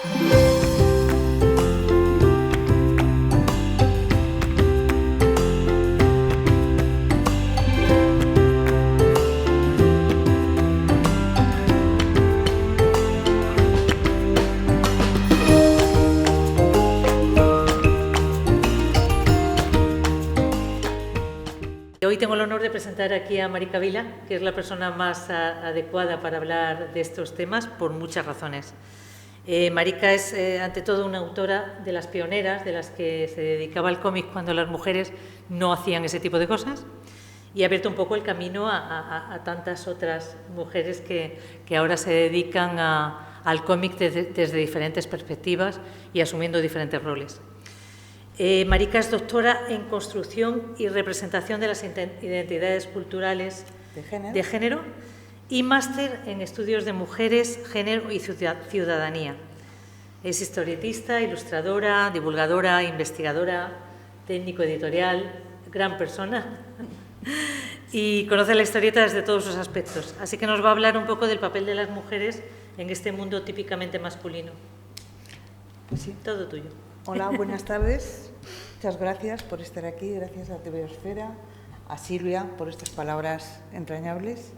Hoy tengo el honor de presentar aquí a Marica Vila, que es la persona más adecuada para hablar de estos temas por muchas razones. Marica es, ante todo, una autora de las pioneras, de las que se dedicaba al cómic cuando las mujeres no hacían ese tipo de cosas, y ha abierto un poco el camino a tantas otras mujeres que ahora se dedican al cómic desde diferentes perspectivas y asumiendo diferentes roles. Marica es doctora en construcción y representación de las identidades culturales de género y máster en estudios de mujeres, género y ciudadanía. Es historietista, ilustradora, divulgadora, investigadora, técnico editorial, gran persona y conoce la historieta desde todos sus aspectos. Así que nos va a hablar un poco del papel de las mujeres en este mundo típicamente masculino. Pues sí. Todo tuyo. Hola, buenas tardes. Muchas gracias por estar aquí, gracias a TVosfera, a Silvia por estas palabras entrañables,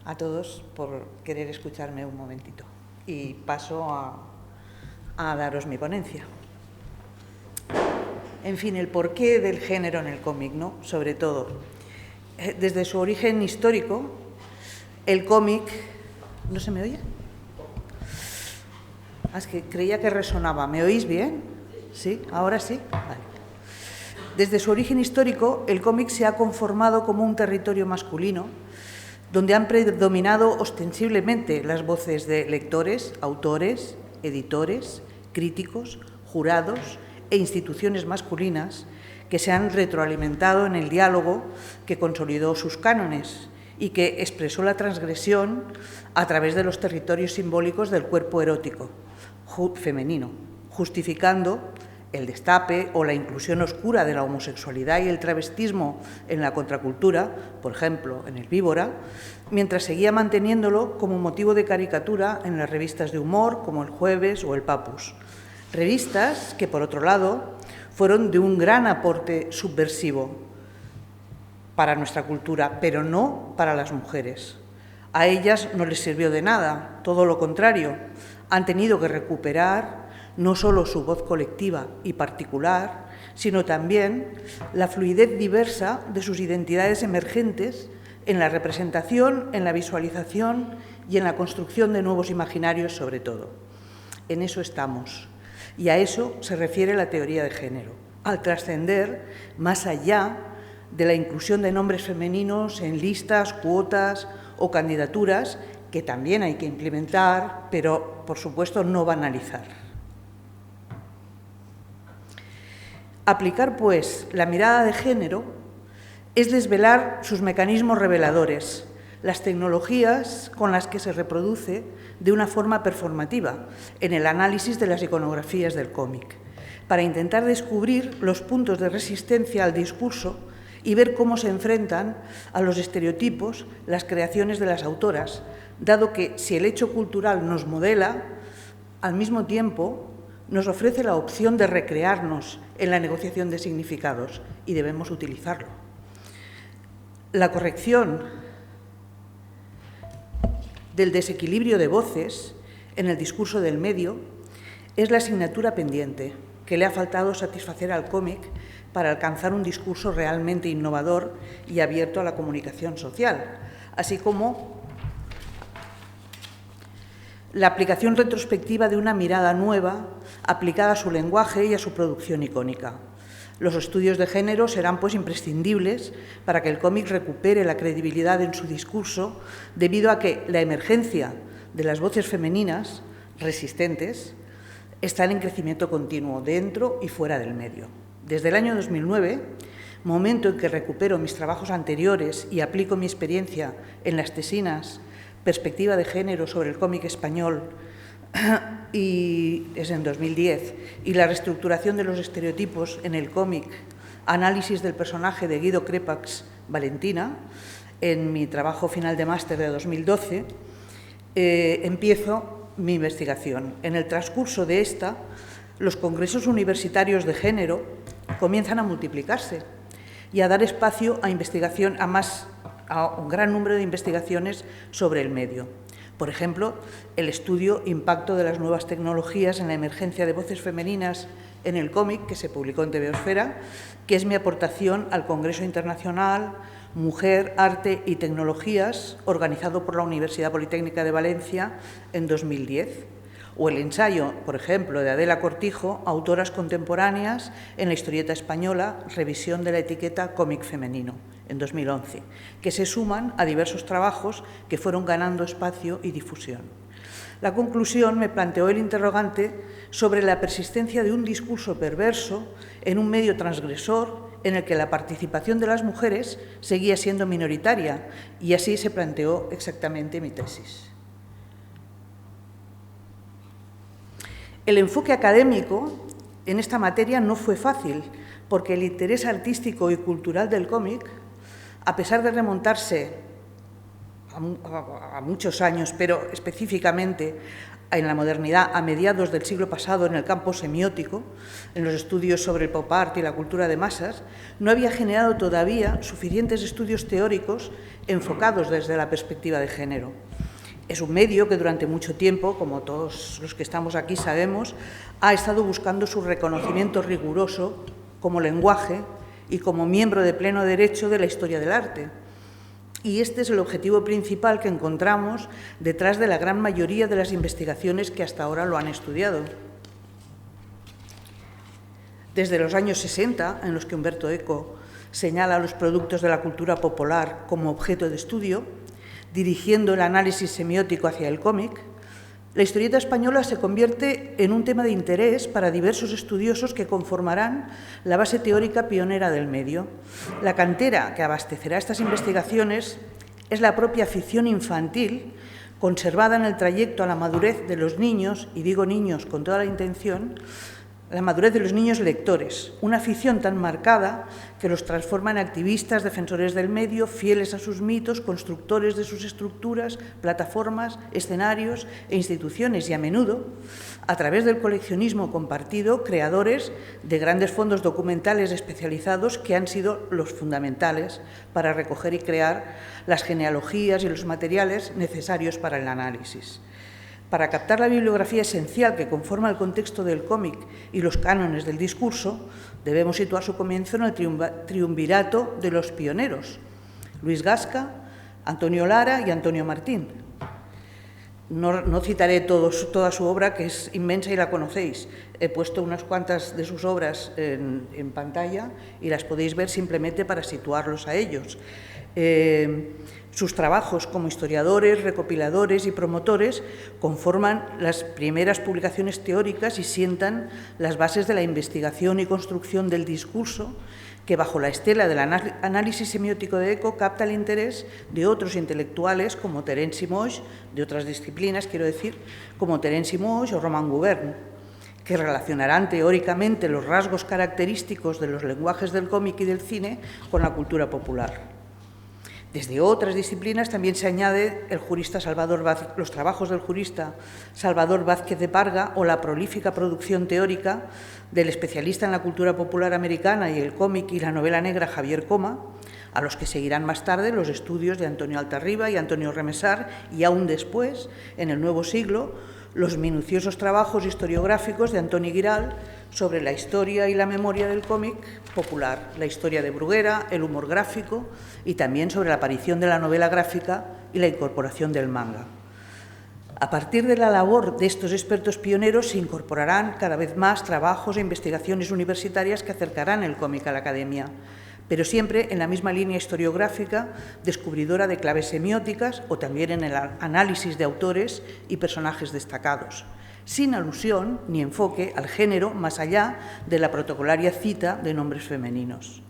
a todos por querer escucharme un momentito. Y paso a daros mi ponencia. En fin, el porqué del género en el cómic, ¿no? Sobre todo, desde su origen histórico, el cómic... ¿No se me oye? Es que creía que resonaba. ¿Me oís bien? ¿Sí? ¿Ahora sí? Vale. Desde su origen histórico, el cómic se ha conformado como un territorio masculino donde han predominado ostensiblemente las voces de lectores, autores, editores, críticos, jurados e instituciones masculinas que se han retroalimentado en el diálogo que consolidó sus cánones y que expresó la transgresión a través de los territorios simbólicos del cuerpo erótico femenino, justificando el destape o la inclusión oscura de la homosexualidad y el travestismo en la contracultura, por ejemplo, en el Víbora, mientras seguía manteniéndolo como motivo de caricatura en las revistas de humor como El Jueves o El Papus. Revistas que, por otro lado, fueron de un gran aporte subversivo para nuestra cultura, pero no para las mujeres. A ellas no les sirvió de nada, todo lo contrario. Han tenido que recuperar no solo su voz colectiva y particular, sino también la fluidez diversa de sus identidades emergentes en la representación, en la visualización y en la construcción de nuevos imaginarios, sobre todo. En eso estamos, y a eso se refiere la teoría de género, al trascender más allá de la inclusión de nombres femeninos en listas, cuotas o candidaturas, que también hay que implementar, pero, por supuesto, no banalizar. Aplicar, pues, la mirada de género es desvelar sus mecanismos reveladores, las tecnologías con las que se reproduce de una forma performativa en el análisis de las iconografías del cómic, para intentar descubrir los puntos de resistencia al discurso y ver cómo se enfrentan a los estereotipos las creaciones de las autoras, dado que si el hecho cultural nos modela, al mismo tiempo nos ofrece la opción de recrearnos en la negociación de significados y debemos utilizarlo. La corrección del desequilibrio de voces en el discurso del medio es la asignatura pendiente que le ha faltado satisfacer al cómic para alcanzar un discurso realmente innovador y abierto a la comunicación social, así como la aplicación retrospectiva de una mirada nueva aplicada a su lenguaje y a su producción icónica. Los estudios de género serán, pues, imprescindibles para que el cómic recupere la credibilidad en su discurso, debido a que la emergencia de las voces femeninas resistentes están en crecimiento continuo dentro y fuera del medio. Desde el año 2009, momento en que recupero mis trabajos anteriores y aplico mi experiencia en las tesinas Perspectiva de género sobre el cómic español, y es en 2010, y la reestructuración de los estereotipos en el cómic, análisis del personaje de Guido Crepax, Valentina, en mi trabajo final de máster de 2012, empiezo mi investigación. En el transcurso de esta, los congresos universitarios de género comienzan a multiplicarse y a dar espacio a investigación, a un gran número de investigaciones sobre el medio. Por ejemplo, el estudio Impacto de las nuevas tecnologías en la emergencia de voces femeninas en el cómic, que se publicó en TVOsfera, que es mi aportación al Congreso Internacional Mujer, Arte y Tecnologías, organizado por la Universidad Politécnica de Valencia en 2010. O el ensayo, por ejemplo, de Adela Cortijo, Autoras contemporáneas en la historieta española, revisión de la etiqueta cómic femenino, en 2011, que se suman a diversos trabajos que fueron ganando espacio y difusión. La conclusión me planteó el interrogante sobre la persistencia de un discurso perverso en un medio transgresor en el que la participación de las mujeres seguía siendo minoritaria, y así se planteó exactamente mi tesis. El enfoque académico en esta materia no fue fácil, porque el interés artístico y cultural del cómic, a pesar de remontarse a muchos años, pero específicamente en la modernidad, a mediados del siglo pasado, en el campo semiótico, en los estudios sobre el pop art y la cultura de masas, no había generado todavía suficientes estudios teóricos enfocados desde la perspectiva de género. Es un medio que durante mucho tiempo, como todos los que estamos aquí sabemos, ha estado buscando su reconocimiento riguroso como lenguaje y como miembro de pleno derecho de la historia del arte. Y este es el objetivo principal que encontramos detrás de la gran mayoría de las investigaciones que hasta ahora lo han estudiado. Desde los años 60, en los que Umberto Eco señala los productos de la cultura popular como objeto de estudio, dirigiendo el análisis semiótico hacia el cómic, la historieta española se convierte en un tema de interés para diversos estudiosos que conformarán la base teórica pionera del medio. La cantera que abastecerá estas investigaciones es la propia ficción infantil, conservada en el trayecto a la madurez de los niños, y digo niños con toda la intención, la madurez de los niños lectores, una ficción tan marcada que los transforma en activistas, defensores del medio, fieles a sus mitos, constructores de sus estructuras, plataformas, escenarios e instituciones, y a menudo, a través del coleccionismo compartido, creadores de grandes fondos documentales especializados que han sido los fundamentales para recoger y crear las genealogías y los materiales necesarios para el análisis. Para captar la bibliografía esencial que conforma el contexto del cómic y los cánones del discurso, debemos situar su comienzo en el triunvirato de los pioneros, Luis Gasca, Antonio Lara y Antonio Martín. No citaré toda su obra, que es inmensa y la conocéis. He puesto unas cuantas de sus obras en pantalla y las podéis ver simplemente para situarlos a ellos. Sus trabajos como historiadores, recopiladores y promotores conforman las primeras publicaciones teóricas y sientan las bases de la investigación y construcción del discurso que, bajo la estela del análisis semiótico de Eco, capta el interés de otros intelectuales como Terence Moix, de otras disciplinas, quiero decir, como Terence Moix o Romain Gubern, que relacionarán teóricamente los rasgos característicos de los lenguajes del cómic y del cine con la cultura popular. Desde otras disciplinas también se añade los trabajos del jurista Salvador Vázquez de Parga o la prolífica producción teórica del especialista en la cultura popular americana y el cómic y la novela negra Javier Coma, a los que seguirán más tarde los estudios de Antonio Altarriba y Antonio Remesar, y aún después, en el nuevo siglo, los minuciosos trabajos historiográficos de Antoni Giral sobre la historia y la memoria del cómic popular, la historia de Bruguera, el humor gráfico y también sobre la aparición de la novela gráfica y la incorporación del manga. A partir de la labor de estos expertos pioneros se incorporarán cada vez más trabajos e investigaciones universitarias que acercarán el cómic a la academia, pero siempre en la misma línea historiográfica, descubridora de claves semióticas o también en el análisis de autores y personajes destacados, sin alusión ni enfoque al género más allá de la protocolaria cita de nombres femeninos.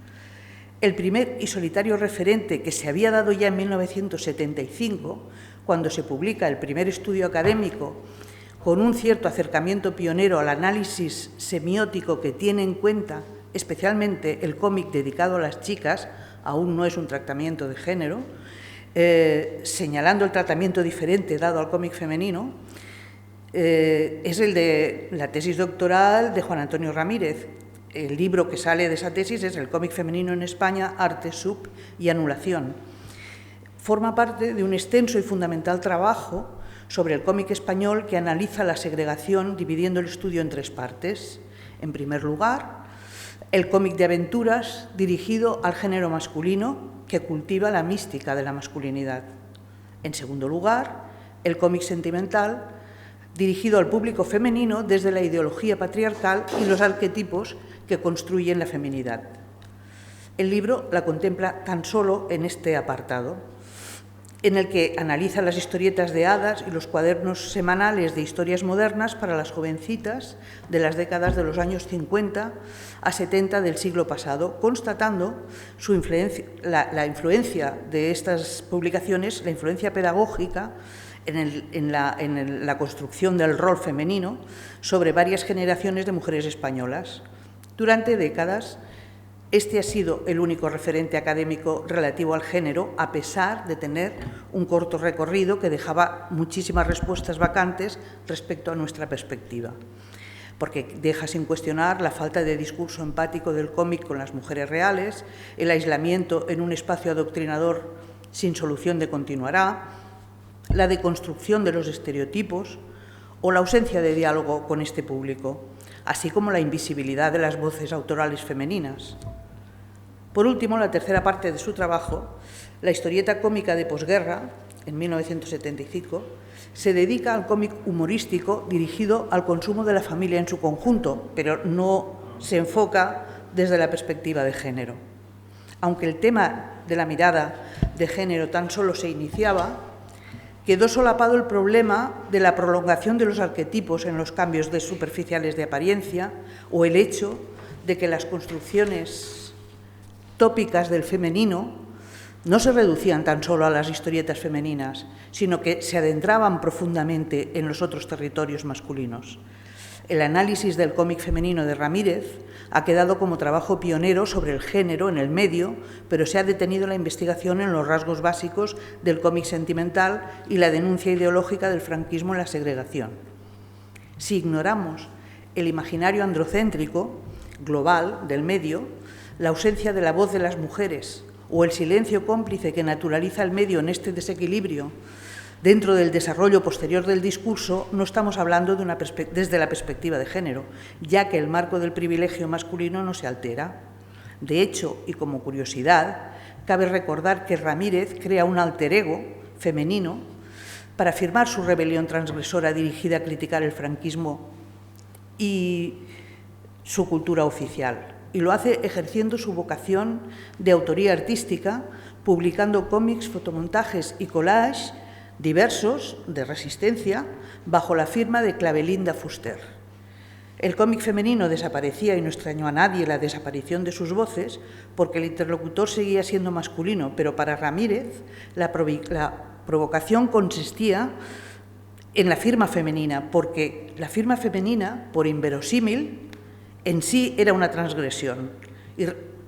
El primer y solitario referente que se había dado ya en 1975, cuando se publica el primer estudio académico con un cierto acercamiento pionero al análisis semiótico que tiene en cuenta especialmente el cómic dedicado a las chicas, aún no es un tratamiento de género, señalando el tratamiento diferente dado al cómic femenino, es el de la tesis doctoral de Juan Antonio Ramírez. El libro que sale de esa tesis es El cómic femenino en España, arte, sub y anulación. Forma parte de un extenso y fundamental trabajo sobre el cómic español que analiza la segregación dividiendo el estudio en tres partes. En primer lugar, el cómic de aventuras dirigido al género masculino que cultiva la mística de la masculinidad. En segundo lugar, el cómic sentimental dirigido al público femenino desde la ideología patriarcal y los arquetipos que construyen la feminidad. El libro la contempla tan solo en este apartado, en el que analiza las historietas de hadas y los cuadernos semanales de historias modernas para las jovencitas de las décadas de los años 50 a 70 del siglo pasado, constatando su influencia, la influencia de estas publicaciones, la influencia pedagógica en la construcción del rol femenino sobre varias generaciones de mujeres españolas. Durante décadas, este ha sido el único referente académico relativo al género, a pesar de tener un corto recorrido que dejaba muchísimas respuestas vacantes respecto a nuestra perspectiva, porque deja sin cuestionar la falta de discurso empático del cómic con las mujeres reales, el aislamiento en un espacio adoctrinador sin solución de continuará, la deconstrucción de los estereotipos o la ausencia de diálogo con este público, así como la invisibilidad de las voces autorales femeninas. Por último, la tercera parte de su trabajo, la historieta cómica de posguerra, en 1975, se dedica al cómic humorístico dirigido al consumo de la familia en su conjunto, pero no se enfoca desde la perspectiva de género. Aunque el tema de la mirada de género tan solo se iniciaba, quedó solapado el problema de la prolongación de los arquetipos en los cambios de superficiales de apariencia o el hecho de que las construcciones tópicas del femenino no se reducían tan solo a las historietas femeninas, sino que se adentraban profundamente en los otros territorios masculinos. El análisis del cómic femenino de Ramírez ha quedado como trabajo pionero sobre el género en el medio, pero se ha detenido la investigación en los rasgos básicos del cómic sentimental y la denuncia ideológica del franquismo en la segregación. Si ignoramos el imaginario androcéntrico global del medio, la ausencia de la voz de las mujeres o el silencio cómplice que naturaliza el medio en este desequilibrio dentro del desarrollo posterior del discurso, no estamos hablando desde la perspectiva de género, ya que el marco del privilegio masculino no se altera. De hecho, y como curiosidad, cabe recordar que Ramírez crea un alter ego femenino para afirmar su rebelión transgresora dirigida a criticar el franquismo y su cultura oficial. Y lo hace ejerciendo su vocación de autoría artística, publicando cómics, fotomontajes y collages diversos de resistencia bajo la firma de Clavelinda Fuster. El cómic femenino desaparecía y no extrañó a nadie la desaparición de sus voces porque el interlocutor seguía siendo masculino, pero para Ramírez la provocación consistía en la firma femenina, porque la firma femenina, por inverosímil, en sí era una transgresión,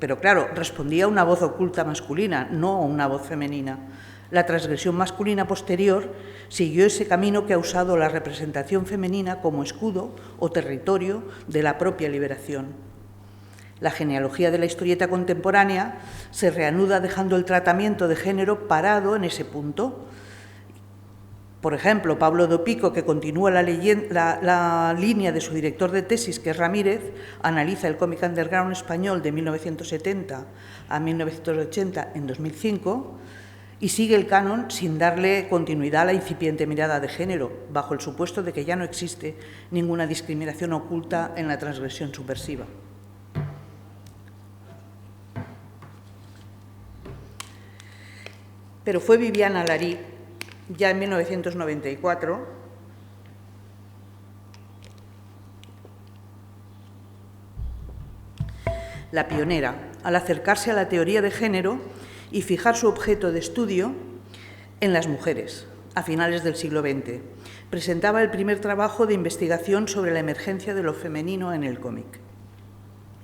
pero claro, respondía a una voz oculta masculina, no a una voz femenina. La transgresión masculina posterior siguió ese camino que ha usado la representación femenina como escudo o territorio de la propia liberación. La genealogía de la historieta contemporánea se reanuda dejando el tratamiento de género parado en ese punto. Por ejemplo, Pablo Dopico, que continúa la línea de su director de tesis, que es Ramírez, analiza el cómic underground español de 1970 a 1980 en 2005 y sigue el canon sin darle continuidad a la incipiente mirada de género, bajo el supuesto de que ya no existe ninguna discriminación oculta en la transgresión subversiva. Pero fue Viviana Larí, ya en 1994, la pionera, al acercarse a la teoría de género y fijar su objeto de estudio en las mujeres, a finales del siglo XX. Presentaba el primer trabajo de investigación sobre la emergencia de lo femenino en el cómic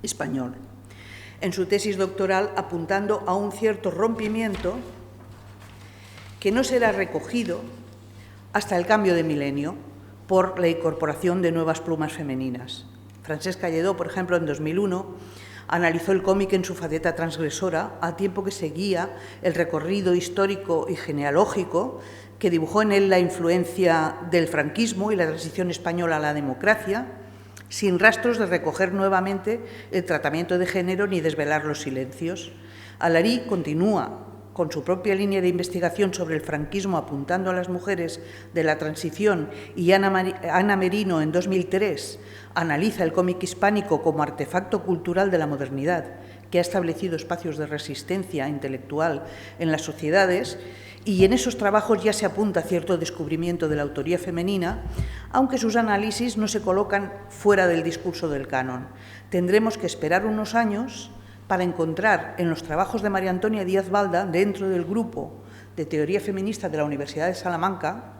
español, en su tesis doctoral apuntando a un cierto rompimiento que no será recogido hasta el cambio de milenio, por la incorporación de nuevas plumas femeninas. Francesca Lledó, por ejemplo, en 2001, analizó el cómic en su faceta transgresora, a tiempo que seguía el recorrido histórico y genealógico que dibujó en él la influencia del franquismo y la transición española a la democracia, sin rastros de recoger nuevamente el tratamiento de género ni desvelar los silencios. Alarí continúa con su propia línea de investigación sobre el franquismo, apuntando a las mujeres de la transición, y Ana Merino, en 2003, analiza el cómic hispánico como artefacto cultural de la modernidad, que ha establecido espacios de resistencia intelectual en las sociedades, y en esos trabajos ya se apunta cierto descubrimiento de la autoría femenina, aunque sus análisis no se colocan fuera del discurso del canon. Tendremos que esperar unos años para encontrar en los trabajos de María Antonia Díaz Balda, dentro del grupo de teoría feminista de la Universidad de Salamanca,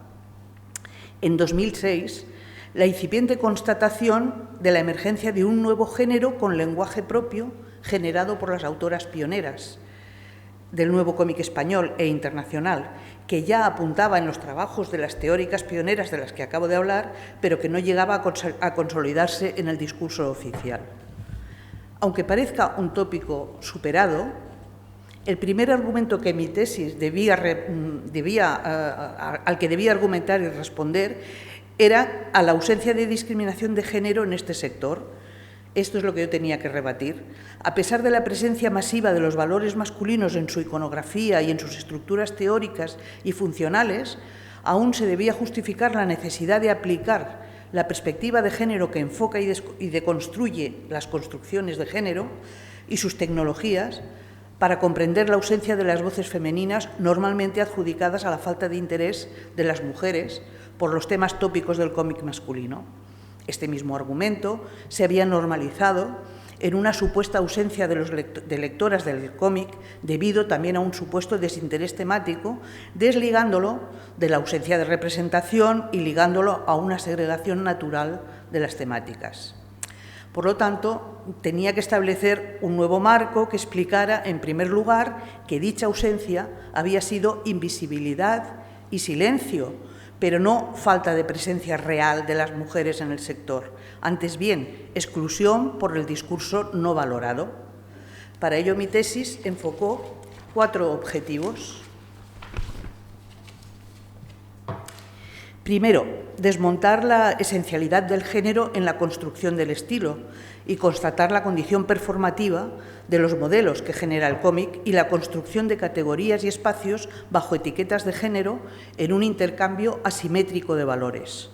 en 2006, la incipiente constatación de la emergencia de un nuevo género con lenguaje propio generado por las autoras pioneras del nuevo cómic español e internacional, que ya apuntaba en los trabajos de las teóricas pioneras de las que acabo de hablar, pero que no llegaba a consolidarse en el discurso oficial. Aunque parezca un tópico superado, el primer argumento que mi tesis al que debía argumentar y responder era a la ausencia de discriminación de género en este sector. Esto es lo que yo tenía que rebatir. A pesar de la presencia masiva de los valores masculinos en su iconografía y en sus estructuras teóricas y funcionales, aún se debía justificar la necesidad de aplicar la perspectiva de género que enfoca y deconstruye las construcciones de género y sus tecnologías para comprender la ausencia de las voces femeninas normalmente adjudicadas a la falta de interés de las mujeres por los temas tópicos del cómic masculino. Este mismo argumento se había normalizado en una supuesta ausencia de lectoras del cómic debido también a un supuesto desinterés temático, desligándolo de la ausencia de representación y ligándolo a una segregación natural de las temáticas. Por lo tanto, tenía que establecer un nuevo marco que explicara, en primer lugar, que dicha ausencia había sido invisibilidad y silencio, pero no falta de presencia real de las mujeres en el sector, antes bien, exclusión por el discurso no valorado. Para ello, mi tesis enfocó 4 objetivos. Primero, desmontar la esencialidad del género en la construcción del estilo y constatar la condición performativa de los modelos que genera el cómic y la construcción de categorías y espacios bajo etiquetas de género en un intercambio asimétrico de valores.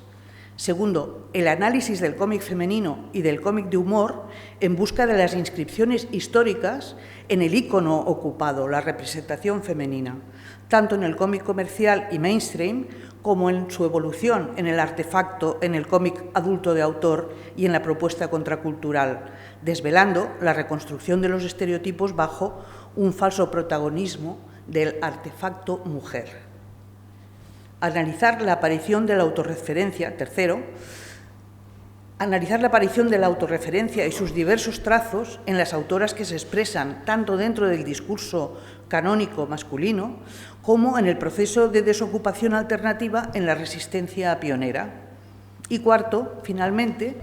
Segundo, el análisis del cómic femenino y del cómic de humor en busca de las inscripciones históricas en el ícono ocupado, la representación femenina, tanto en el cómic comercial y mainstream como en su evolución en el artefacto, en el cómic adulto de autor y en la propuesta contracultural, desvelando la reconstrucción de los estereotipos bajo un falso protagonismo del artefacto mujer. Analizar la aparición de la autorreferencia, tercero, analizar la aparición de la autorreferencia y sus diversos trazos en las autoras que se expresan tanto dentro del discurso canónico masculino como en el proceso de desocupación alternativa en la resistencia pionera. Y cuarto, finalmente,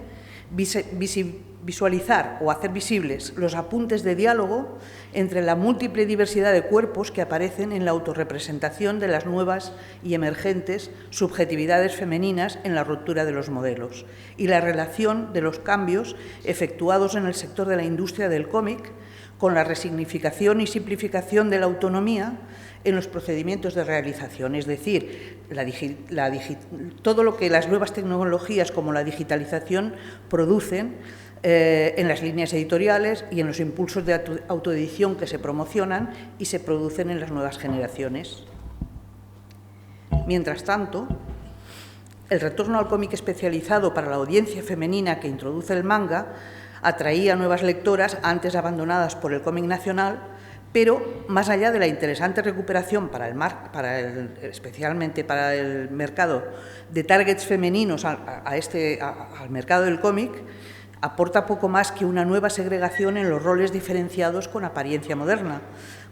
visualizar o hacer visibles los apuntes de diálogo entre la múltiple diversidad de cuerpos que aparecen en la autorrepresentación de las nuevas y emergentes subjetividades femeninas en la ruptura de los modelos y la relación de los cambios efectuados en el sector de la industria del cómic con la resignificación y simplificación de la autonomía en los procedimientos de realización, es decir, todo lo que las nuevas tecnologías como la digitalización producen en las líneas editoriales y en los impulsos de autoedición que se promocionan y se producen en las nuevas generaciones. Mientras tanto, el retorno al cómic especializado para la audiencia femenina que introduce el manga atraía nuevas lectoras antes abandonadas por el cómic nacional, pero más allá de la interesante recuperación especialmente para el mercado de targets femeninos al mercado del cómic, aporta poco más que una nueva segregación en los roles diferenciados con apariencia moderna,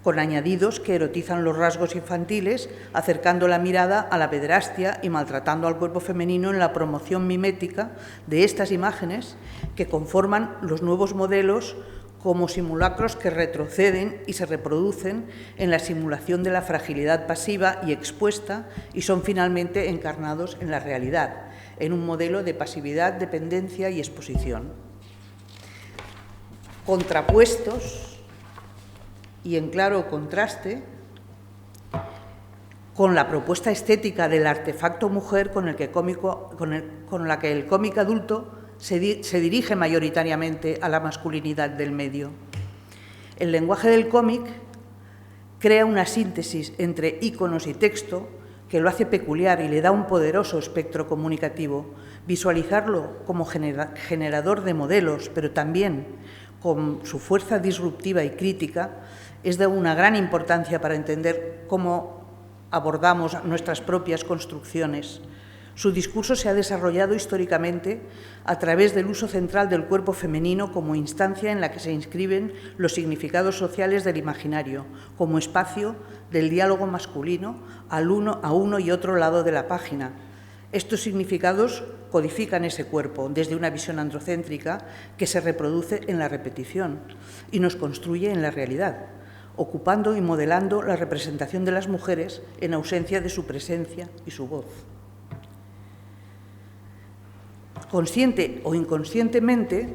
con añadidos que erotizan los rasgos infantiles, acercando la mirada a la pederastia y maltratando al cuerpo femenino en la promoción mimética de estas imágenes que conforman los nuevos modelos como simulacros que retroceden y se reproducen en la simulación de la fragilidad pasiva y expuesta y son finalmente encarnados en la realidad, en un modelo de pasividad, dependencia y exposición. Contrapuestos y en claro contraste con la propuesta estética del artefacto mujer con la que el cómic adulto se dirige mayoritariamente a la masculinidad del medio. El lenguaje del cómic crea una síntesis entre íconos y texto que lo hace peculiar y le da un poderoso espectro comunicativo. Visualizarlo como generador de modelos, pero también con su fuerza disruptiva y crítica, es de una gran importancia para entender cómo abordamos nuestras propias construcciones. Su discurso se ha desarrollado históricamente a través del uso central del cuerpo femenino como instancia en la que se inscriben los significados sociales del imaginario, como espacio del diálogo masculino a uno y otro lado de la página. Estos significados codifican ese cuerpo desde una visión androcéntrica que se reproduce en la repetición y nos construye en la realidad, ocupando y modelando la representación de las mujeres en ausencia de su presencia y su voz. Consciente o inconscientemente,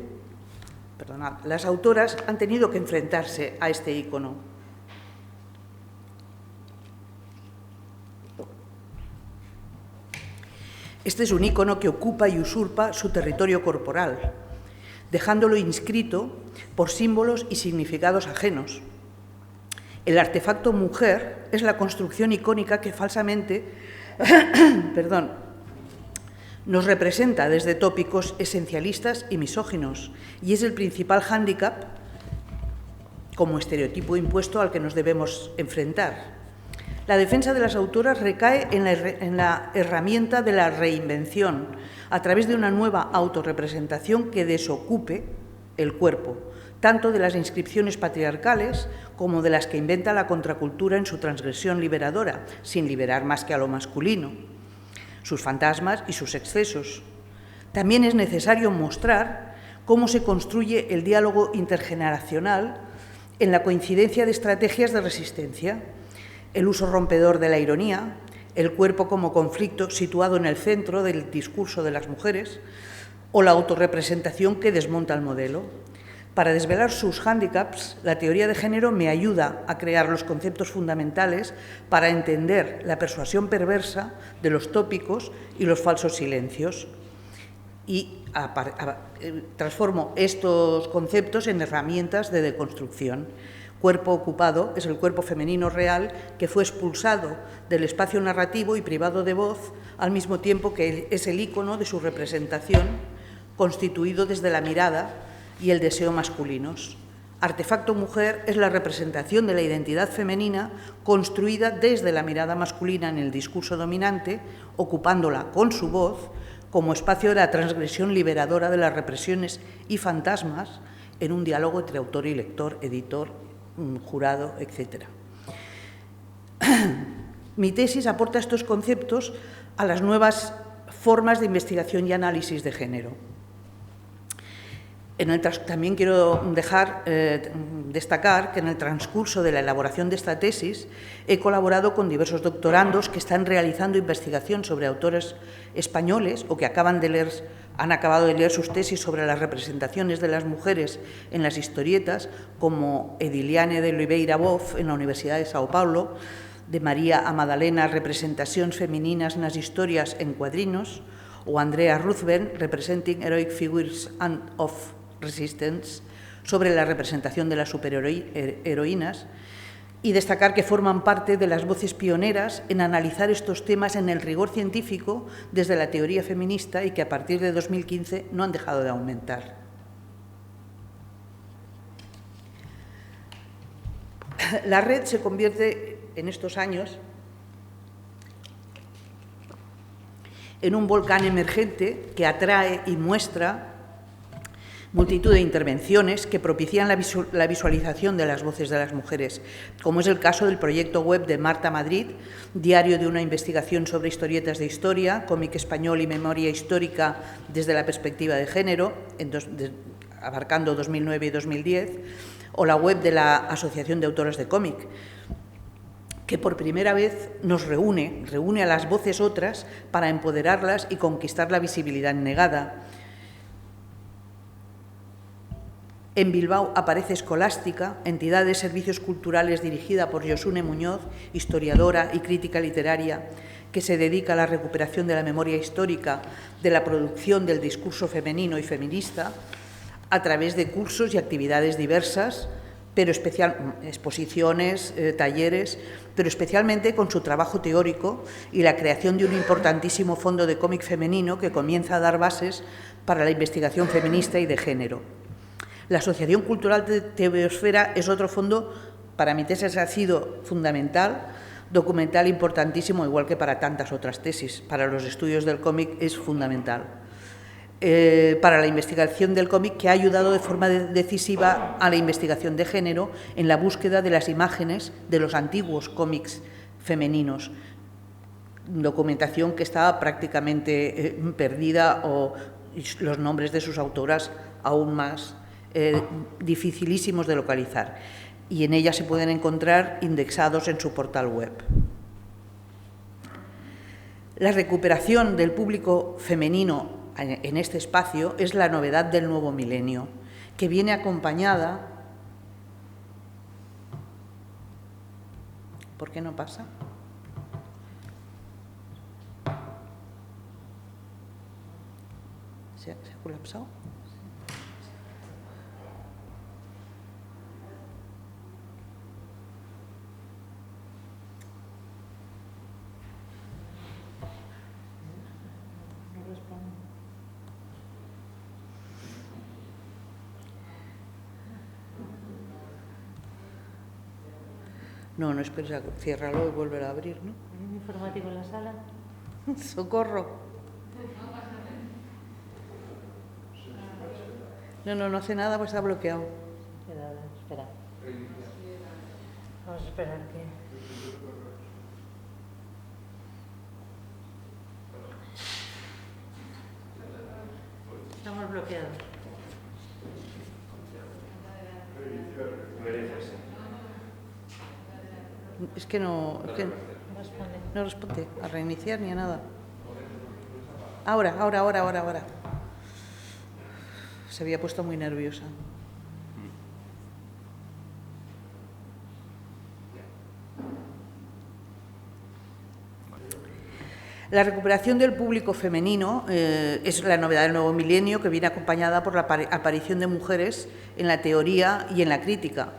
las autoras han tenido que enfrentarse a este ícono. Este es un ícono que ocupa y usurpa su territorio corporal, dejándolo inscrito por símbolos y significados ajenos. El artefacto mujer es la construcción icónica que falsamente nos representa desde tópicos esencialistas y misóginos y es el principal hándicap como estereotipo impuesto al que nos debemos enfrentar. La defensa de las autoras recae en la herramienta de la reinvención a través de una nueva autorrepresentación que desocupe el cuerpo, tanto de las inscripciones patriarcales como de las que inventa la contracultura en su transgresión liberadora, sin liberar más que a lo masculino, sus fantasmas y sus excesos. También es necesario mostrar cómo se construye el diálogo intergeneracional en la coincidencia de estrategias de resistencia, el uso rompedor de la ironía, el cuerpo como conflicto situado en el centro del discurso de las mujeres o la autorrepresentación que desmonta el modelo. Para desvelar sus hándicaps, la teoría de género me ayuda a crear los conceptos fundamentales para entender la persuasión perversa de los tópicos y los falsos silencios y transformo estos conceptos en herramientas de deconstrucción. Cuerpo ocupado es el cuerpo femenino real que fue expulsado del espacio narrativo y privado de voz, al mismo tiempo que es el ícono de su representación, constituido desde la mirada y el deseo masculinos. Artefacto mujer es la representación de la identidad femenina construida desde la mirada masculina en el discurso dominante, ocupándola con su voz como espacio de la transgresión liberadora de las represiones y fantasmas en un diálogo entre autor y lector, editor, jurado, etc. Mi tesis aporta estos conceptos a las nuevas formas de investigación y análisis de género. También quiero destacar que en el transcurso de la elaboración de esta tesis he colaborado con diversos doctorandos que están realizando investigación sobre autores españoles o que han acabado de leer sus tesis sobre las representaciones de las mujeres en las historietas, como Ediliane de Oliveira Boff en la Universidad de Sao Paulo, de María a Madalena, Representacions femeninas nas historias en cuadrinos, o Andrea Ruthven, Representing Heroic Figures of Resistance, sobre la representación de las superheroínas, y destacar que forman parte de las voces pioneras en analizar estos temas en el rigor científico desde la teoría feminista y que a partir de 2015 no han dejado de aumentar. La red se convierte en estos años en un volcán emergente que atrae y muestra multitud de intervenciones que propician la visualización de las voces de las mujeres, como es el caso del proyecto web de Marta Madrid, diario de una investigación sobre historietas de historia, cómic español y memoria histórica desde la perspectiva de género, abarcando 2009 y 2010, o la web de la Asociación de Autoras de Cómic, que por primera vez nos reúne a las voces otras para empoderarlas y conquistar la visibilidad negada. En Bilbao aparece Escolástica, entidad de servicios culturales dirigida por Josune Muñoz, historiadora y crítica literaria, que se dedica a la recuperación de la memoria histórica, de la producción del discurso femenino y feminista, a través de cursos y actividades diversas, pero exposiciones, talleres, pero especialmente con su trabajo teórico y la creación de un importantísimo fondo de cómic femenino que comienza a dar bases para la investigación feminista y de género. La Asociación Cultural de Tebeosfera es otro fondo, para mi tesis ha sido fundamental, documental importantísimo, igual que para tantas otras tesis. Para los estudios del cómic es fundamental. Para la investigación del cómic, que ha ayudado de forma decisiva a la investigación de género en la búsqueda de las imágenes de los antiguos cómics femeninos, documentación que estaba prácticamente perdida o los nombres de sus autoras aún más dificilísimos de localizar, y en ella se pueden encontrar indexados en su portal web. La recuperación del público femenino en este espacio es la novedad del nuevo milenio, que viene acompañada... ¿Por qué no pasa? ¿Se ha colapsado? No, no esperes, ciérralo y vuelve a abrir, ¿no? ¿Hay un informático en la sala? ¡Socorro! No hace nada, pues está bloqueado. Espera. Vamos a esperar que... Estamos bloqueados. Es que no responde a reiniciar ni a nada. Ahora. Se había puesto muy nerviosa. La recuperación del público femenino es la novedad del nuevo milenio, que viene acompañada por la aparición de mujeres en la teoría y en la crítica,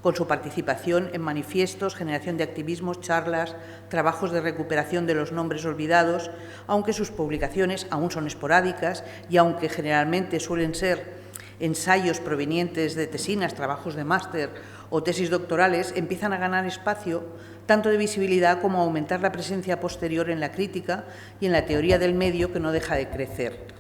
con su participación en manifiestos, generación de activismos, charlas, trabajos de recuperación de los nombres olvidados, aunque sus publicaciones aún son esporádicas y aunque generalmente suelen ser ensayos provenientes de tesinas, trabajos de máster o tesis doctorales, empiezan a ganar espacio tanto de visibilidad como a aumentar la presencia posterior en la crítica y en la teoría del medio, que no deja de crecer.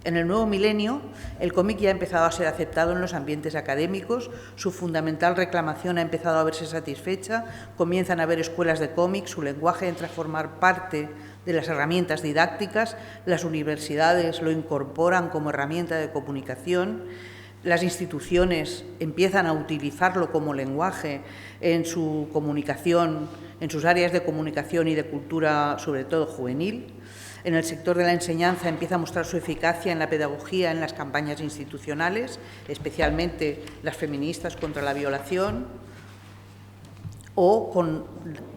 En el nuevo milenio, el cómic ya ha empezado a ser aceptado en los ambientes académicos, su fundamental reclamación ha empezado a verse satisfecha, comienzan a haber escuelas de cómic, su lenguaje entra a formar parte de las herramientas didácticas, las universidades lo incorporan como herramienta de comunicación, las instituciones empiezan a utilizarlo como lenguaje en su comunicación, en sus áreas de comunicación y de cultura, sobre todo juvenil. En el sector de la enseñanza empieza a mostrar su eficacia en la pedagogía, en las campañas institucionales, especialmente las feministas contra la violación, o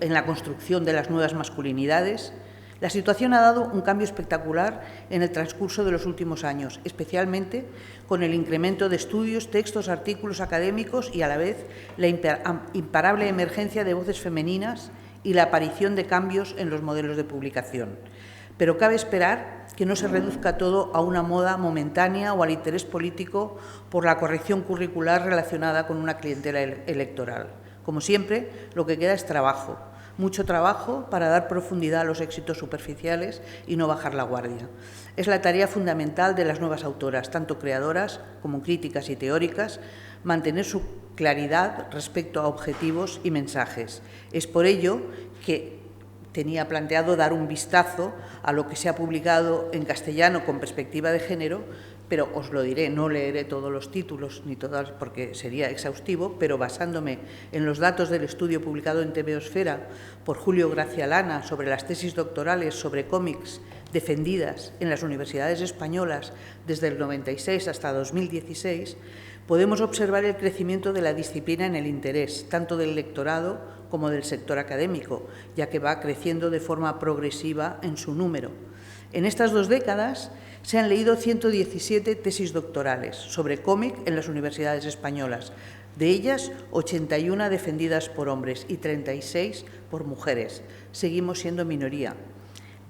en la construcción de las nuevas masculinidades. La situación ha dado un cambio espectacular en el transcurso de los últimos años, especialmente con el incremento de estudios, textos, artículos académicos y, a la vez, la imparable emergencia de voces femeninas y la aparición de cambios en los modelos de publicación. Pero cabe esperar que no se reduzca todo a una moda momentánea o al interés político por la corrección curricular relacionada con una clientela electoral. Como siempre, lo que queda es trabajo, mucho trabajo para dar profundidad a los éxitos superficiales y no bajar la guardia. Es la tarea fundamental de las nuevas autoras, tanto creadoras como críticas y teóricas, mantener su claridad respecto a objetivos y mensajes. Es por ello que tenía planteado dar un vistazo a lo que se ha publicado en castellano con perspectiva de género, pero os lo diré, no leeré todos los títulos ni todas porque sería exhaustivo, pero basándome en los datos del estudio publicado en TVOsfera por Julio Gracialana sobre las tesis doctorales sobre cómics defendidas en las universidades españolas desde el 96 hasta 2016, podemos observar el crecimiento de la disciplina en el interés, tanto del lectorado como del sector académico, ya que va creciendo de forma progresiva en su número. En estas 2 décadas se han leído 117 tesis doctorales sobre cómic en las universidades españolas, de ellas 81 defendidas por hombres y 36 por mujeres. Seguimos siendo minoría.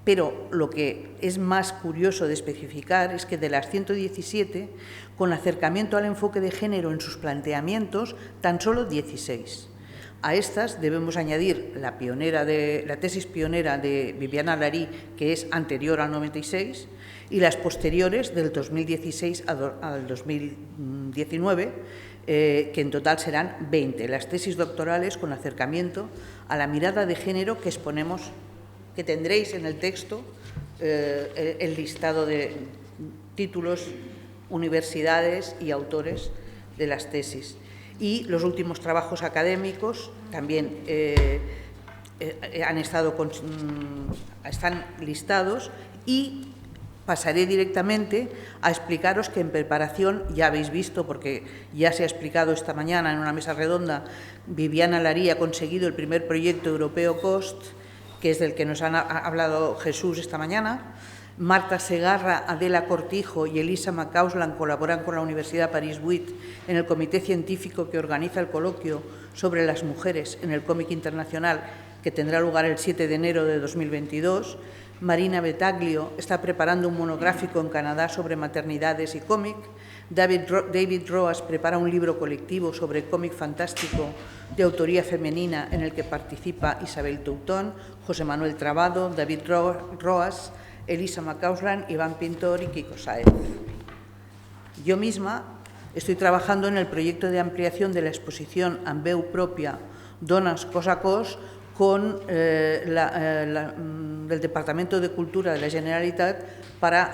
Pero lo que es más curioso de especificar es que de las 117, con acercamiento al enfoque de género en sus planteamientos, tan solo 16. A estas debemos añadir la tesis pionera de Viviana Larí, que es anterior al 96, y las posteriores del 2016 al 2019, que en total serán 20, las tesis doctorales con acercamiento a la mirada de género que exponemos, que tendréis en el texto el listado de títulos, universidades y autores de las tesis. Y los últimos trabajos académicos también están listados, y pasaré directamente a explicaros que en preparación, ya habéis visto, porque ya se ha explicado esta mañana en una mesa redonda, Viviana Larí ha conseguido el primer proyecto europeo COST, que es del que nos ha hablado Jesús esta mañana. Marta Segarra, Adela Cortijo y Elisa McCausland colaboran con la Universidad París-8 en el comité científico que organiza el coloquio sobre las mujeres en el cómic internacional, que tendrá lugar el 7 de enero de 2022. Marina Betaglio está preparando un monográfico en Canadá sobre maternidades y cómic. David Roas prepara un libro colectivo sobre cómic fantástico de autoría femenina en el que participa Isabel Teutón, José Manuel Trabado, David Roas, Elisa McCausland, Iván Pintor y Kiko Sáez. Yo misma estoy trabajando en el proyecto de ampliación de la exposición Amb veu pròpia, Dones cos a cos, con el Departamento de Cultura de la Generalitat para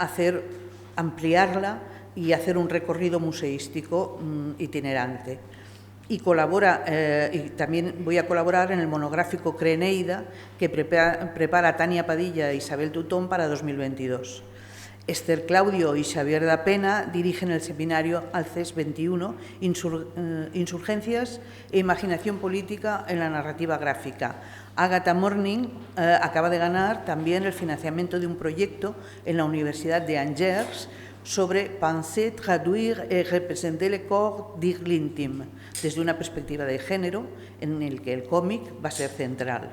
ampliarla y hacer un recorrido museístico itinerante. Y también voy a colaborar en el monográfico Creneida, que prepara Tania Padilla e Isabel Teutón para 2022. Esther Claudio y Xavier da Pena dirigen el seminario Alces 21, Insurgencias e Imaginación Política en la Narrativa Gráfica. Agatha Morning acaba de ganar también el financiamiento de un proyecto en la Universidad de Angers sobre penser, traduire et représenter le corps dir l'intime, desde una perspectiva de género en el que el cómic va a ser central.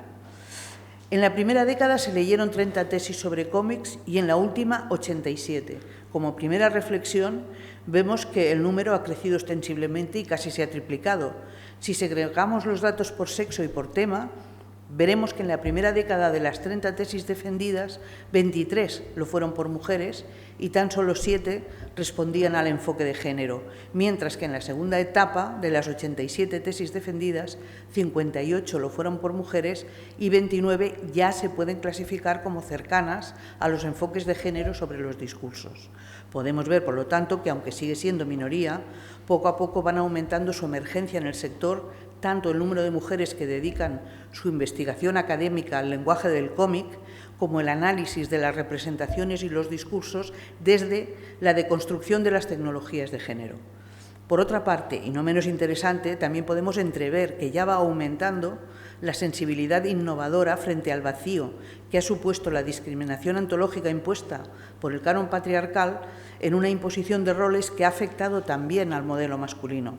En la primera década se leyeron 30 tesis sobre cómics y en la última 87. Como primera reflexión, vemos que el número ha crecido ostensiblemente y casi se ha triplicado. Si segregamos los datos por sexo y por tema, veremos que en la primera década de las 30 tesis defendidas, 23 lo fueron por mujeres y tan solo 7 respondían al enfoque de género, mientras que en la segunda etapa, de las 87 tesis defendidas, 58 lo fueron por mujeres y 29 ya se pueden clasificar como cercanas a los enfoques de género sobre los discursos. Podemos ver, por lo tanto, que aunque sigue siendo minoría, poco a poco van aumentando su emergencia en el sector, tanto el número de mujeres que dedican su investigación académica al lenguaje del cómic, como el análisis de las representaciones y los discursos desde la deconstrucción de las tecnologías de género. Por otra parte, y no menos interesante, también podemos entrever que ya va aumentando la sensibilidad innovadora frente al vacío que ha supuesto la discriminación ontológica impuesta por el canon patriarcal en una imposición de roles que ha afectado también al modelo masculino,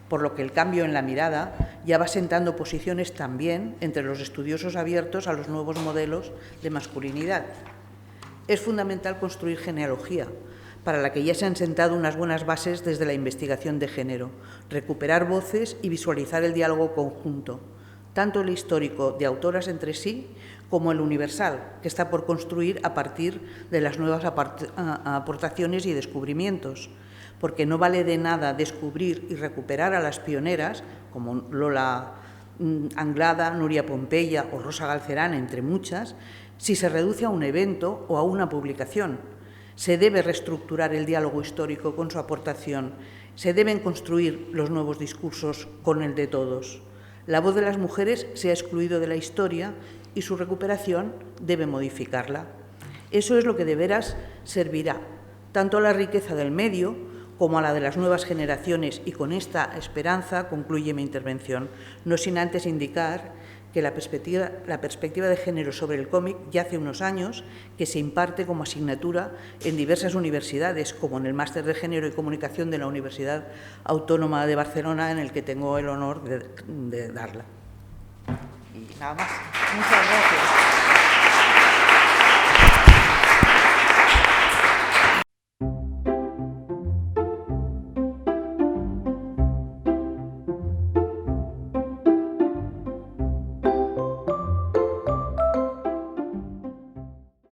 por lo que el cambio en la mirada ya va sentando posiciones también entre los estudiosos abiertos a los nuevos modelos de masculinidad. Es fundamental construir genealogía, para la que ya se han sentado unas buenas bases desde la investigación de género, recuperar voces y visualizar el diálogo conjunto, tanto el histórico de autoras entre sí como el Universal, que está por construir a partir de las nuevas aportaciones y descubrimientos, porque no vale de nada descubrir y recuperar a las pioneras, como Lola Anglada, Nuria Pompeya o Rosa Galcerán, entre muchas, si se reduce a un evento o a una publicación. Se debe reestructurar el diálogo histórico con su aportación, se deben construir los nuevos discursos con el de todos. La voz de las mujeres se ha excluido de la historia y su recuperación debe modificarla. Eso es lo que de veras servirá tanto a la riqueza del medio como a la de las nuevas generaciones, y con esta esperanza concluye mi intervención, no sin antes indicar que la perspectiva de género sobre el cómic ya hace unos años que se imparte como asignatura en diversas universidades, como en el Máster de Género y Comunicación de la Universidad Autónoma de Barcelona, en el que tengo el honor de darla. Y nada más. Muchas gracias.